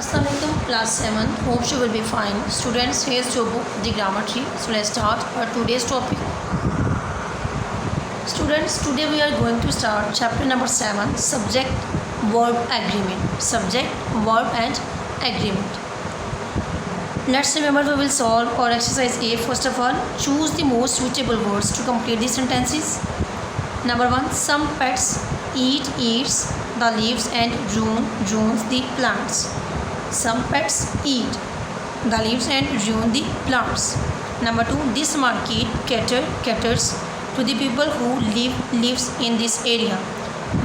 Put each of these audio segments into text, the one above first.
Assalamualaikum class 7. Hope you will be fine. Students, here's your book, The Grammar Tree. So let's start our today's topic. Students, today we are going to start chapter number 7, Subject, Verb, Agreement. Subject, Verb and Agreement. Let's remember we will solve our exercise A. First of all, choose the most suitable words to complete the sentences. Number 1, some pets eats the leaves and ruins the plants. Some pets eat the leaves and ruin the plants. Number 2, this market caters to the people who lives in this area.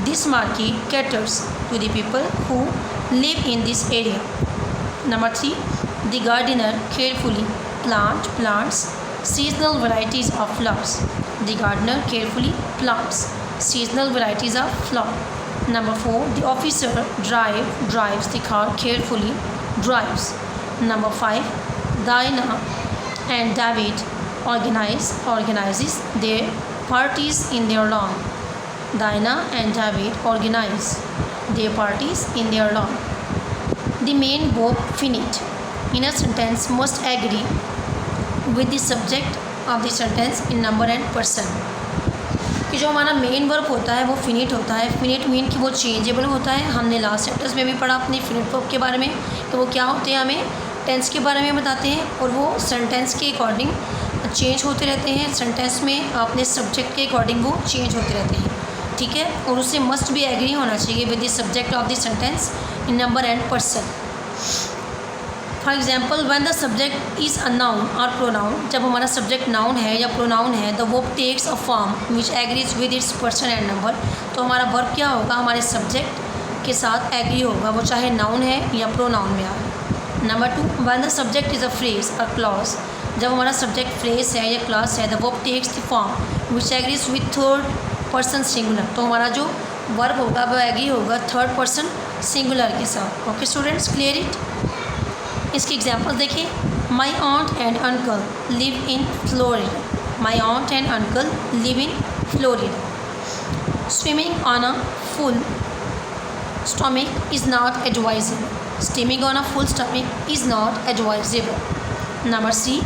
This market caters to the people who live in this area. Number 3, the gardener carefully plants seasonal varieties of flowers. The gardener carefully plants seasonal varieties of flowers. Number 4, the officer drives the car carefully drives. Number 5, Diana and David organizes their parties in their lawn. Diana and David organize their parties in their lawn. The main verb finite in a sentence must agree with the subject of the sentence in number and person. कि जो हमारा main verb होता है वो finite होता है. Finite mean कि वो चेंजेबल होता है. हमने लास्ट चैप्टर्स में भी पढ़ा अपने फिनिट वर्ब के बारे में. तो वो क्या होते हैं, हमें टेंस के बारे में बताते हैं और वो सेंटेंस के अकॉर्डिंग चेंज होते रहते हैं. सेंटेंस में अपने सब्जेक्ट के अकॉर्डिंग वो चेंज होते रहते हैं. ठीक है, और उससे मस्ट भी एग्री होना चाहिए with the subject of the sentence in number and person. For example, when the subject is a noun और प्रोनाउन, जब हमारा सब्जेक्ट नाउन है या प्रोनाउन है, the verb takes a form which agrees with its person and number. तो हमारा verb क्या होगा, हमारे सब्जेक्ट के साथ एग्री होगा, वो चाहे नाउन है या प्रोनाउन में आए. Number 2, when the subject is a phrase a clause, जब हमारा सब्जेक्ट फ्रेज है या क्लॉज है, the verb takes the form which agrees with third person singular. तो हमारा जो वर्ब होगा वो एग्री होगा थर्ड पर्सन सिंगुलर के साथ. Okay students, clear it. इसके एग्जाम्पल देखिए. My aunt and uncle live in Florida. My aunt and uncle live in Florida. Swimming on a full stomach is not advisable. Swimming on a full stomach is not advisable. Number C,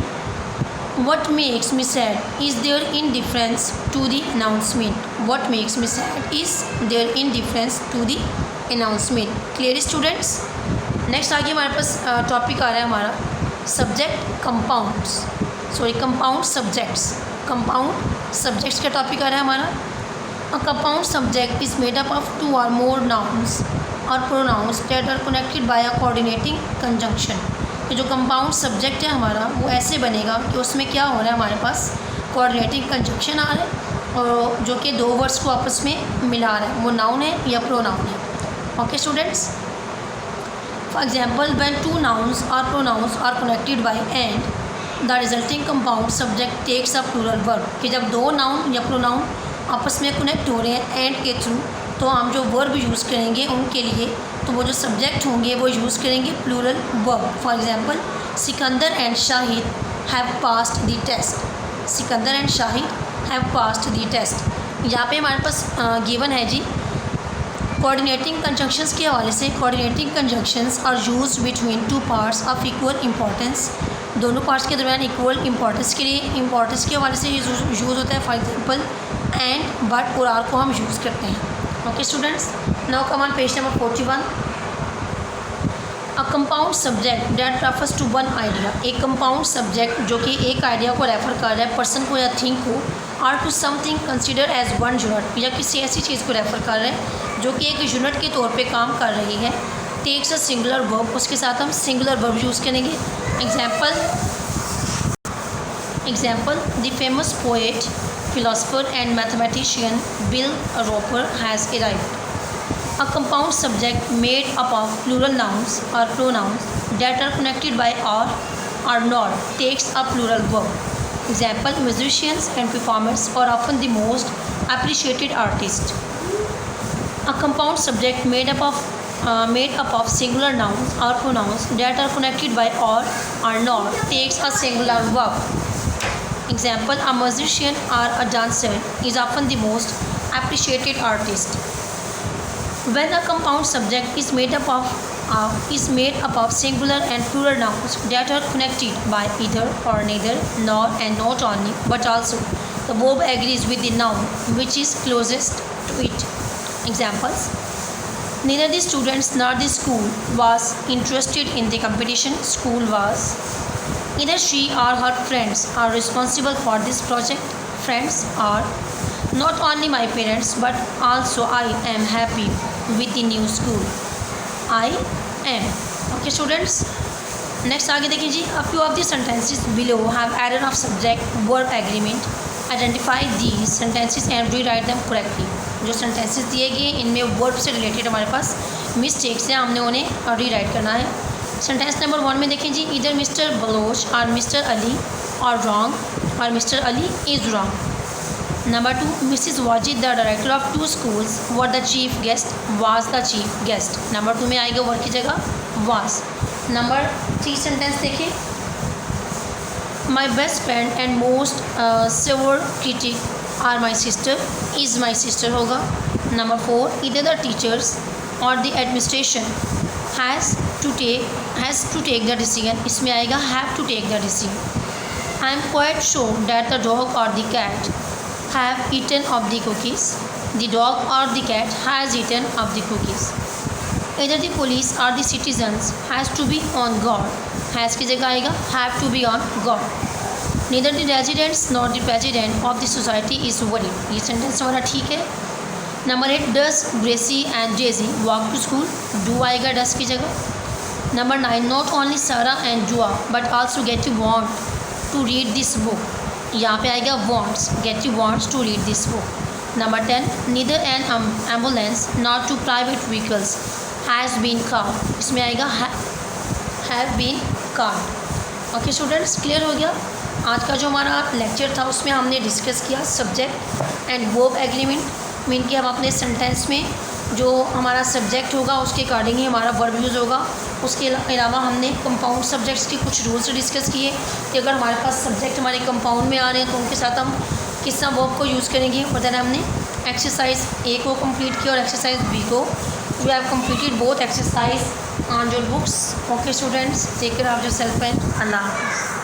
what makes me sad is their indifference to the announcement. What makes me sad is their indifference to the announcement. Clear students? Next आगे हमारे पास topic आ रहा है हमारा subject compounds. Sorry, compound subjects. Compound subjects का topic आ रहा है हमारा. अ compound subject is made up of 2 or more nouns और pronouns that are connected by a coordinating conjunction. तो जो कंपाउंड सब्जेक्ट है हमारा वो ऐसे बनेगा कि उसमें क्या हो रहा है, हमारे पास कोऑर्डिनेटिंग कंजंक्शन आ रहा है और जो कि 2 वर्ड्स को आपस में मिला रहा है, वो नाउन है या प्रोनाउन है. Okay students, for example, when 2 nouns or pronouns are connected by and, the resulting compound subject takes a plural verb. कि जब 2 नाउन या प्रोनाउन आपस में कनेक्ट हो रहे हैं एंड के थ्रू, तो हम जो वर्ब यूज़ करेंगे उनके लिए, तो वो जो सब्जेक्ट होंगे वो यूज़ करेंगे plural verb. For example, Sikandar and Shahid have passed the test. Sikandar and Shahid have passed the test. यहाँ पे हमारे पास गिवन है जी कोऑर्डिनेटिंग कंजंक्शंस के हवाले से. Coordinating conjunctions are used between 2 parts of equal importance. दोनों पार्ट्स के दरमियान इक्वल इंपॉर्टेंस के लिए, इंपॉर्टेंस के हवाले से यूज़ होता है. फॉर एग्जांपल, एंड, बट और आर को हम यूज़ करते हैं. Okay students, now come on page number 41. A compound subject that refers to one idea. एक कंपाउंड सब्जेक्ट जो कि एक आइडिया को रेफ़र कर रहा है, पर्सन को या थिंग को, और to something consider as one unit, या किसी ऐसी चीज़ को रेफ़र कर रहे हैं जो कि एक यूनिट के तौर पे काम कर रही है. टेक्स अ सिंगुलर वर्ब, उसके साथ हम सिंगुलर वर्ब यूज़ करेंगे. Example, the famous poet, philosopher and mathematician Bill Roper has arrived. A compound subject made up of plural nouns or pronouns that are connected by or not takes a plural verb. Example, musicians and performers are often the most appreciated artists. A compound subject made up of singular nouns or pronouns that are connected by or not takes a singular verb. Example, a musician or a dancer is often the most appreciated artist. When a compound subject is made up of is made up of singular and plural nouns that are connected by either or neither, nor and not only, but also. The verb agrees with the noun which is closest to it. Examples: neither the students nor the school was interested in the competition. School was. Either she or her friends are responsible for this project. Friends are. Not only my parents but also I am happy with the new school. I am. Okay students, next आगे देखिए जी. A few of the sentences below have error of subject verb agreement. Identify these sentences and rewrite them correctly. जो sentences दिए गए इनमें verb से related हमारे पास mistakes हैं, हमने उन्हें rewrite करना है. सेंटेंस नंबर 1 में देखें जी. इधर मिस्टर बलोच और मिस्टर अली और रॉन्ग और mister Ali is wrong. Number 2, Mrs Wajid the director of 2 schools were the chief guest was the chief guest. Number 2 में आएगा वर की जगह वाज. नंबर 3 सेंटेंस देखें. My best friend and most severe critic are my sister is my sister होगा. Number 4, इधर the teachers और the administration has to take the decision. इसमें आएगा have to take the decision. I am quite sure that the dog और the cat have eaten of the cookies. The dog or the cat has eaten of the cookies. Either the police or the citizens has to be on guard. Has की जगह आएगा have to be on guard. Neither the residents nor the president of the society is worried. ये sentence हमारा ठीक है. Number 8, does Gracie and Daisy walk to school? Do आएगा does की जगह. Number 9, not only Sarah and Joa but also Getty want to read this book. यहाँ पे आएगा wants. Getty wants to read this book. Number 10, neither an ambulance nor two private vehicles has been called. इसमें आएगा have been called. Okay students, clear हो गया. आज का जो हमारा लेक्चर था उसमें हमने डिस्कस किया subject and verb agreement. Mean कि हम अपने सेंटेंस में जो हमारा सब्जेक्ट होगा उसके अकॉर्डिंग ही हमारा वर्ब यूज़ होगा. उसके अलावा हमने कंपाउंड सब्जेक्ट्स के कुछ रूल्स डिस्कस किए कि अगर हमारे पास सब्जेक्ट हमारे कंपाउंड में आ रहे हैं तो उनके साथ हम किस तरह वर्ब को यूज़ करेंगे. और देन हमने एक्सरसाइज ए को कंप्लीट किया और एक्सरसाइज बी को. We have completed both exercise on your books. Okay students, take care of yourself and Allah हाफ़िज़.